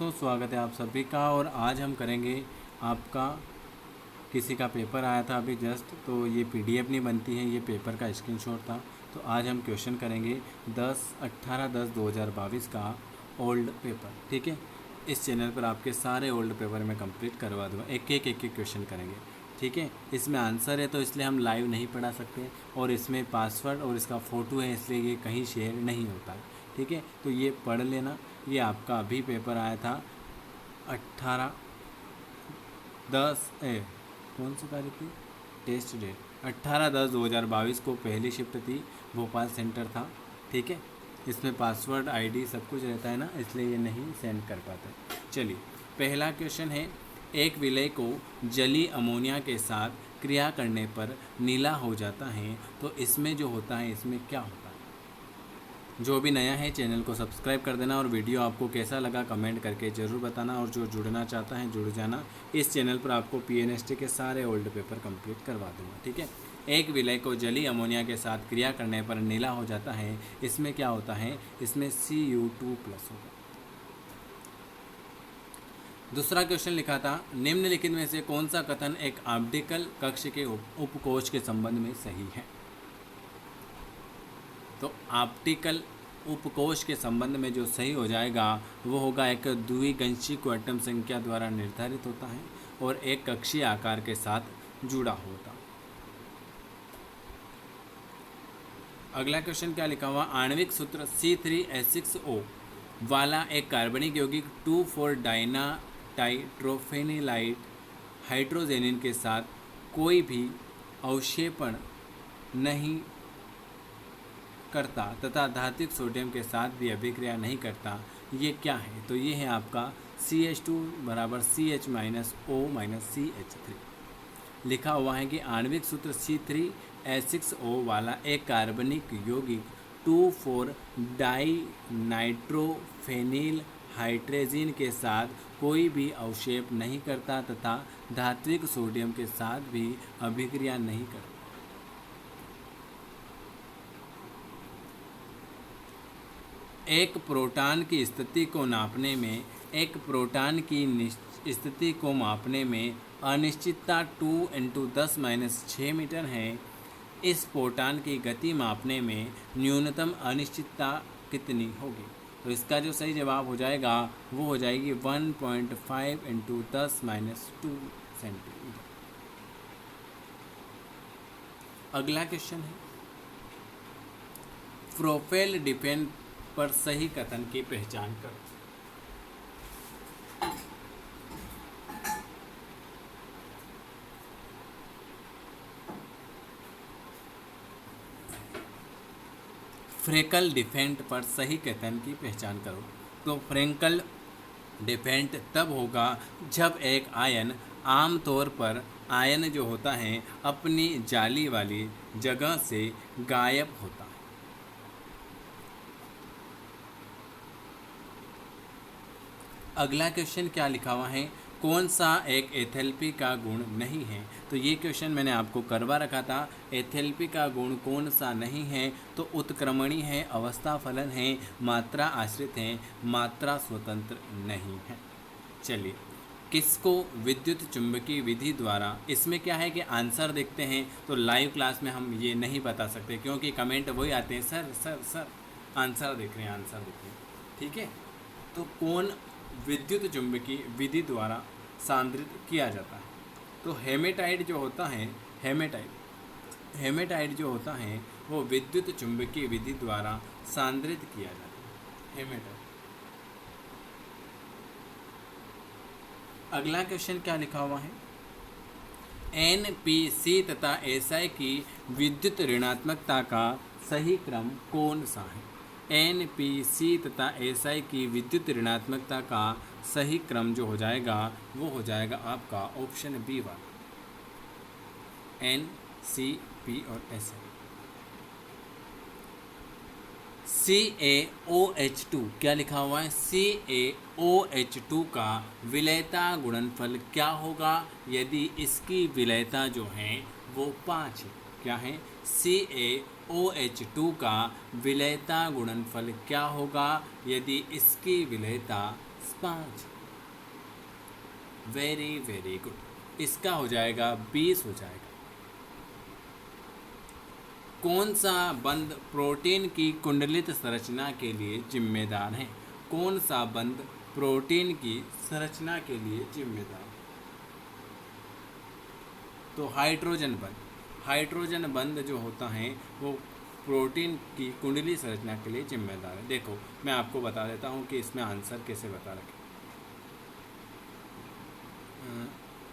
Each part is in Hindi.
दोस्तों, स्वागत है आप सभी का। और आज हम करेंगे आपका किसी का पेपर आया था अभी जस्ट, तो ये पीडीएफ नहीं बनती है, ये पेपर का स्क्रीनशॉट था। तो आज हम क्वेश्चन करेंगे 18-10-2022 का ओल्ड पेपर। ठीक है, इस चैनल पर आपके सारे ओल्ड पेपर मैं कंप्लीट करवा दूँगा, एक एक क्वेश्चन करेंगे। ठीक है, इसमें आंसर है तो इसलिए हम लाइव नहीं पढ़ा सकते, और इसमें पासवर्ड और इसका फ़ोटो है इसलिए ये कहीं शेयर नहीं होता है। ठीक है, तो ये पढ़ लेना। ये आपका अभी पेपर आया था 18-10 कौन सी तारीख थी, टेस्ट डेट 18-10-2022 को पहली शिफ्ट थी, भोपाल सेंटर था। ठीक है, इसमें पासवर्ड आईडी सब कुछ रहता है ना, इसलिए ये नहीं सेंड कर पाते। चलिए, पहला क्वेश्चन है, एक विलय को जली अमोनिया के साथ क्रिया करने पर नीला हो जाता है, तो इसमें जो होता है इसमें क्या होता है। जो भी नया है चैनल को सब्सक्राइब कर देना, और वीडियो आपको कैसा लगा कमेंट करके ज़रूर बताना, और जो जुड़ना चाहता है जुड़ जाना। इस चैनल पर आपको पीएनएसटी के सारे ओल्ड पेपर कंप्लीट करवा दूँगा। ठीक है, एक विलय को जली अमोनिया के साथ क्रिया करने पर नीला हो जाता है, इसमें क्या होता है, इसमें Cu2+ होगा। दूसरा क्वेश्चन लिखा था, निम्नलिखित में से कौन सा कथन एक ऑप्टिकल कक्ष के उपकोष के संबंध में सही है। तो ऑप्टिकल उपकोष के संबंध में जो सही हो जाएगा वो होगा, एक द्विगंशी क्वांटम संख्या द्वारा निर्धारित होता है और एक कक्षीय आकार के साथ जुड़ा होता। अगला क्वेश्चन क्या लिखा हुआ, आणविक सूत्र C3H6O वाला एक कार्बनिक यौगिक 2,4-डाइनाटाइट्रोफेनिलाइट हाइड्रोजेनिन के साथ कोई भी अवक्षेपण नहीं करता तथा धात्विक सोडियम के साथ भी अभिक्रिया नहीं करता, ये क्या है। तो ये है आपका CH2 = CH-O-CH3। लिखा हुआ है कि आणविक सूत्र C3H6O वाला एक कार्बनिक यौगिक 2,4-डाइनाइट्रोफेनिल हाइड्रोजिन के साथ कोई भी अवक्षेप नहीं करता तथा धात्विक सोडियम के साथ भी अभिक्रिया नहीं करता। एक प्रोटॉन की स्थिति को नापने में, एक प्रोटॉन की स्थिति को मापने में अनिश्चितता 2×10⁻⁶ मीटर है। इस प्रोटॉन की गति मापने में न्यूनतम अनिश्चितता कितनी होगी। तो इसका जो सही जवाब हो जाएगा वो हो जाएगी 1.5×10⁻² सेंटीमीटर। अगला क्वेश्चन है, प्रोपेल डिफेंस पर सही कथन की पहचान करो। फ्रेंकल डिफेंट पर सही कथन की पहचान करो। तो फ्रेंकल डिफेंट तब होगा जब एक आयन, आमतौर पर आयन जो होता है अपनी जाली वाली जगह से गायब होता है। अगला क्वेश्चन क्या लिखा हुआ है, कौन सा एक एथैल्पी का गुण नहीं है। तो ये क्वेश्चन मैंने आपको करवा रखा था, एथैल्पी का गुण कौन सा नहीं है। तो उत्क्रमणी है, अवस्था फलन है, मात्रा आश्रित है, मात्रा स्वतंत्र नहीं है। चलिए, किसको विद्युत चुंबकीय विधि द्वारा, इसमें क्या है कि आंसर देखते हैं तो लाइव क्लास में हम ये नहीं बता सकते, क्योंकि कमेंट वही आते हैं, सर सर सर आंसर देख रहे हैं, आंसर देख रहे हैं। ठीक है, तो कौन विद्युत चुंबकीय विधि द्वारा सांद्रित किया जाता है। तो हेमेटाइट जो होता है, हेमेटाइट जो होता है वो विद्युत चुंबकीय विधि द्वारा सांद्रित किया जाता है, हेमेटाइट। अगला क्वेश्चन क्या लिखा हुआ है, NPC तथा SI की विद्युत ऋणात्मकता का सही क्रम कौन सा है। NPC तथा SI की विद्युत ऋणात्मकता का सही क्रम जो हो जाएगा वो हो जाएगा आपका ऑप्शन बी वाला, NCP और SI। CaOH2 क्या लिखा हुआ है, CaOH2 का विलयता गुणनफल क्या होगा यदि इसकी विलयता जो है वो 5 है। क्या है, CaOH2 का विलयता गुणनफल क्या होगा यदि इसकी विलयता 5। वेरी वेरी गुड, इसका हो जाएगा 20 हो जाएगा। कौन सा बंध प्रोटीन की कुंडलित संरचना के लिए जिम्मेदार है? कौन सा बंध प्रोटीन की संरचना के लिए जिम्मेदार है? तो हाइड्रोजन बंध। हाइड्रोजन बंध जो होता है वो प्रोटीन की कुंडली संरचना के लिए जिम्मेदार है। देखो मैं आपको बता देता हूँ कि इसमें आंसर कैसे बता रखें।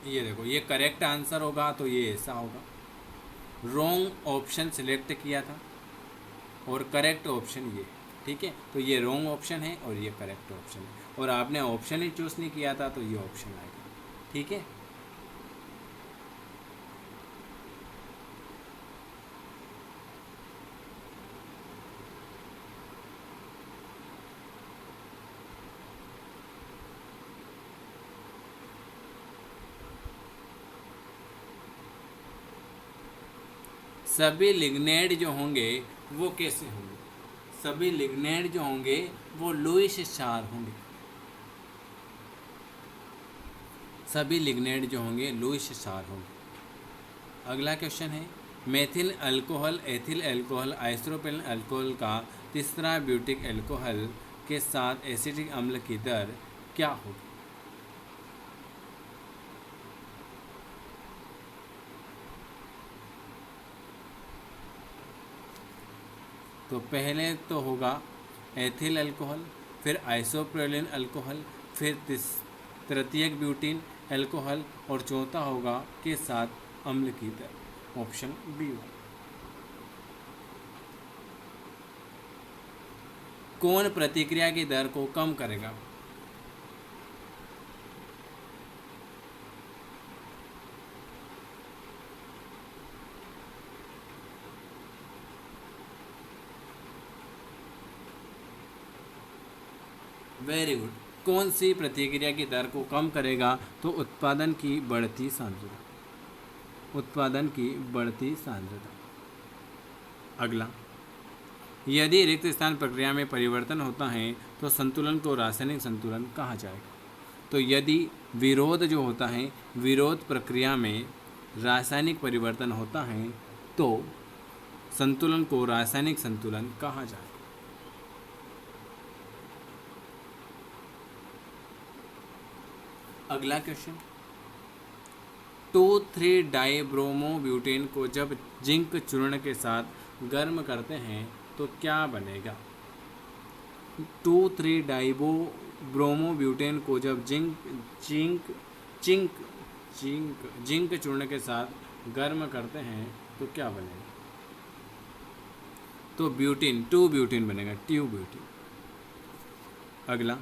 ये देखो, ये करेक्ट आंसर होगा तो ये ऐसा होगा। रॉन्ग ऑप्शन सिलेक्ट किया था और करेक्ट ऑप्शन ये, ठीक है। तो ये रॉन्ग ऑप्शन है और ये करेक्ट ऑप्शन है, और आपने ऑप्शन ही चूज़ नहीं किया था तो ये ऑप्शन आएगा, ठीक है। सभी लिग्नेड जो होंगे वो कैसे होंगे? सभी लिग्नेड जो होंगे वो लुईस चार होंगे। सभी लिग्नेड जो होंगे लुईस चार होंगे। अगला क्वेश्चन है, methyl alcohol, ethyl alcohol, isopropene alcohol का तीसरा ब्यूटिक अल्कोहल के साथ एसिटिक अम्ल की दर क्या होगी? तो पहले तो होगा एथिल अल्कोहल, फिर आइसोप्रोलिन अल्कोहल, फिर तृतीयक ब्यूटीन अल्कोहल, और चौथा होगा के साथ अम्ल की दर। Option B. कौन प्रतिक्रिया की दर को कम करेगा? Very good. कौन सी प्रतिक्रिया की दर को कम करेगा? तो उत्पादन की बढ़ती सांद्रता। उत्पादन की बढ़ती सांद्रता। अगला, यदि रिक्त स्थान प्रक्रिया में परिवर्तन होता है तो संतुलन को रासायनिक संतुलन कहा जाएगा। तो यदि विरोध जो होता है, विरोध प्रक्रिया में रासायनिक परिवर्तन होता है तो संतुलन को रासायनिक संतुलन कहा जाएगा। अगला क्वेश्चन, 2,3-डाइब्रोमोब्यूटेन को जब जिंक चूर्ण के साथ गर्म करते हैं तो क्या बनेगा? 2,3-डाइब्रोमोब्यूटेन को जब जिंक चूर्ण के साथ गर्म करते हैं तो क्या बनेगा? तो ब्यूटीन, 2 ब्यूटीन बनेगा, 2 ब्यूटीन। अगला,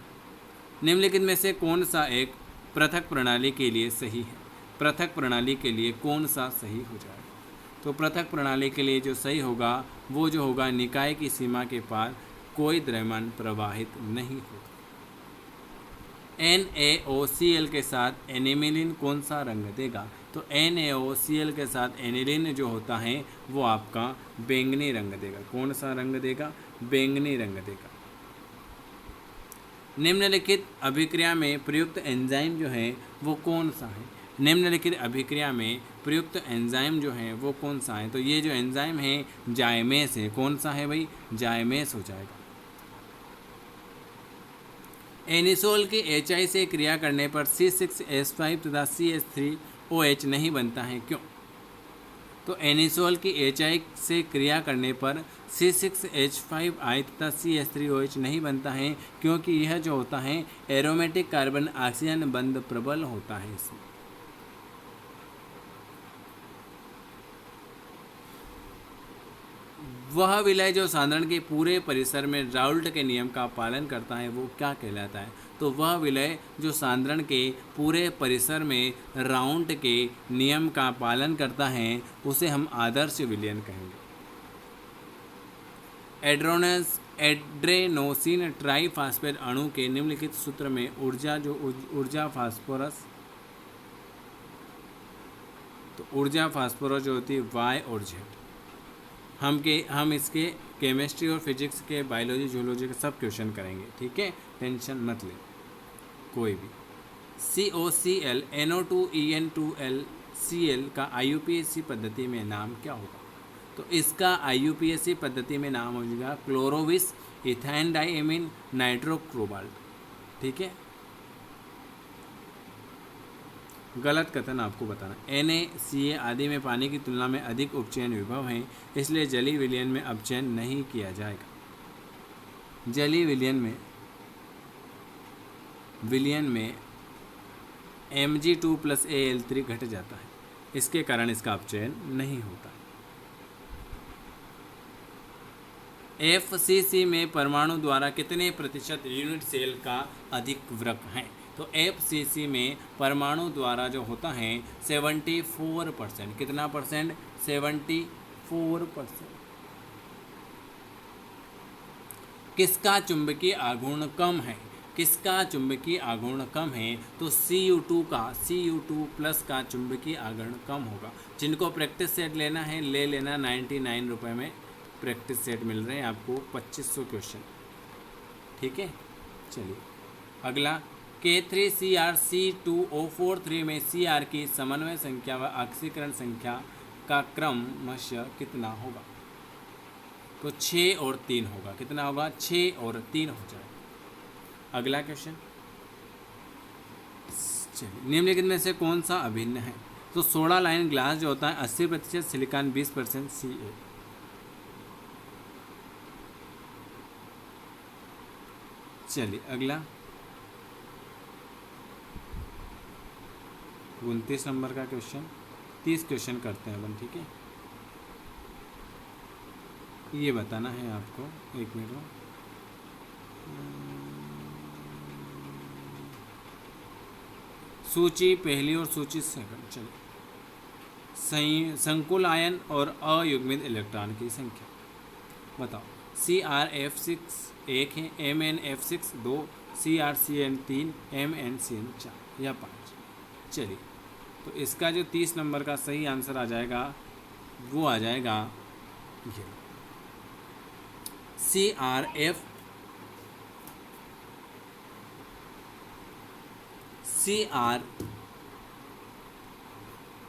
निम्नलिखित में से कौन सा एक पृथक प्रणाली के लिए सही है? पृथक प्रणाली के लिए कौन सा सही हो जाएगा? तो पृथक प्रणाली के लिए जो सही होगा वो जो होगा, निकाय की सीमा के पार कोई द्रव्यमान प्रवाहित नहीं होगा। NaOCl के साथ एनिलीन कौन सा रंग देगा? तो NaOCl के साथ एनिलीन जो होता है वो आपका बैंगनी रंग देगा। कौन सा रंग देगा? बैंगनी रंग देगा। निम्नलिखित अभिक्रिया में प्रयुक्त एंजाइम जो है वो कौन सा है? निम्नलिखित अभिक्रिया में प्रयुक्त एंजाइम जो है वो कौन सा है? तो ये जो एंजाइम है जाइमेस है। कौन सा है भाई? जाइमेस हो जाएगा। एनिसोल की HI से क्रिया करने पर C6H5 तथा CH3OH नहीं बनता है, क्यों? तो एनिसोल की HI से क्रिया करने पर C6H5I तथा CH3OH नहीं बनता है, क्योंकि यह जो होता है एरोमेटिक कार्बन ऑक्सीजन बंध प्रबल होता है इसमें। वह विलय जो सांद्रण के पूरे परिसर में राउल्ट के नियम का पालन करता है वो क्या कहलाता है? तो वह विलय जो सांद्रण के पूरे परिसर में राउल्ट के नियम का पालन करता है उसे हम आदर्श विलयन कहेंगे। एड्रेनोसिन ट्राइफॉस्फेट अणु के निम्नलिखित सूत्र में ऊर्जा फास्फोरस, तो ऊर्जा फास्फोरस जो होती है Y और Z। हम इसके केमिस्ट्री और फिजिक्स के, बायोलॉजी, जूलॉजी के सब क्वेश्चन करेंगे, ठीक है, टेंशन मत ले। कोई भी। COCl NO2 EN2L Cl का IUPAC पद्धति में नाम क्या होगा? तो इसका IUPAC पद्धति में नाम हो जाएगा क्लोरोविस इथाइन डाइएमीन नाइट्रोक्रोबाल्ट। ठीक है, गलत कथन आपको बताना। Na, Ca आदि में पानी की तुलना में अधिक उपचयन विभव हैं, इसलिए जलीय विलयन में अपचयन नहीं किया जाएगा। जलीय विलयन में Mg2+Al3 घट जाता है, इसके कारण इसका अपचयन नहीं होता। FCC में परमाणु द्वारा कितने प्रतिशत यूनिट सेल का अधिक वृक है? तो FCC में परमाणु द्वारा जो होता है 74%। कितना परसेंट? 74%। किसका चुंबकीय आघूर्ण कम है? किसका चुंबकीय आघूर्ण कम है? तो Cu2 का चुंबकीय आघूर्ण कम होगा। जिनको प्रैक्टिस सेट लेना है ले लेना, 99 रुपये में प्रैक्टिस सेट मिल रहे हैं आपको, 2500 क्वेश्चन। ठीक है, चलिए अगला। K3CrC2O43 में Cr की समन्वय संख्या व ऑक्सीकरण संख्या का क्रमशः कितना होगा? तो 6 और 3 होगा। कितना होगा? 6 और 3 हो जाएगा। अगला क्वेश्चन, चलिए निम्नलिखित में से कौन सा अभिन्न है? तो सोडा लाइन ग्लास जो होता है 80% सिलिकॉन 20% Ca। चलिए अगला 29 नंबर का क्वेश्चन, 30 क्वेश्चन करते हैं अपन। ठीक है, ये बताना है आपको, एक मिनट। सूची पहली और सूची सेकंड। चलिए, संकुल आयन और अयुग्मित इलेक्ट्रॉन की संख्या बताओ। CrF6 1 है, MnF6 2, CrCn 3, MnCn 4 या 5। चलिए, तो इसका जो 30 नंबर का सही आंसर आ जाएगा वो आ जाएगा ये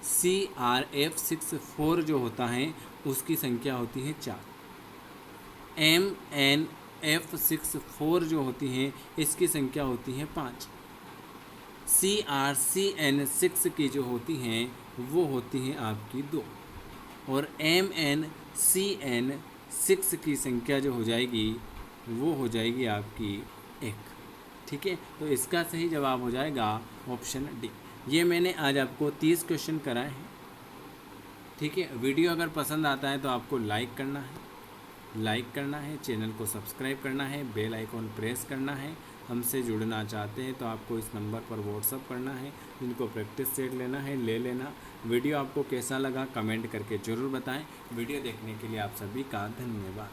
CrF64 जो होता है उसकी संख्या होती है 4। MnF64 जो होती है इसकी संख्या होती है 5। CrCn6 की जो होती हैं वो होती हैं आपकी 2, और MnCn6 की संख्या जो हो जाएगी वो हो जाएगी आपकी 1। ठीक है, तो इसका सही जवाब हो जाएगा ऑप्शन डी। ये मैंने आज आपको 30 क्वेश्चन कराए हैं। ठीक है, वीडियो अगर पसंद आता है तो आपको लाइक करना है, चैनल को सब्सक्राइब करना है, बेल आइकॉन प्रेस करना है। हमसे जुड़ना चाहते हैं तो आपको इस नंबर पर व्हाट्सअप करना है। जिनको प्रैक्टिस सेट लेना है ले लेना। वीडियो आपको कैसा लगा कमेंट करके ज़रूर बताएं। वीडियो देखने के लिए आप सभी का धन्यवाद।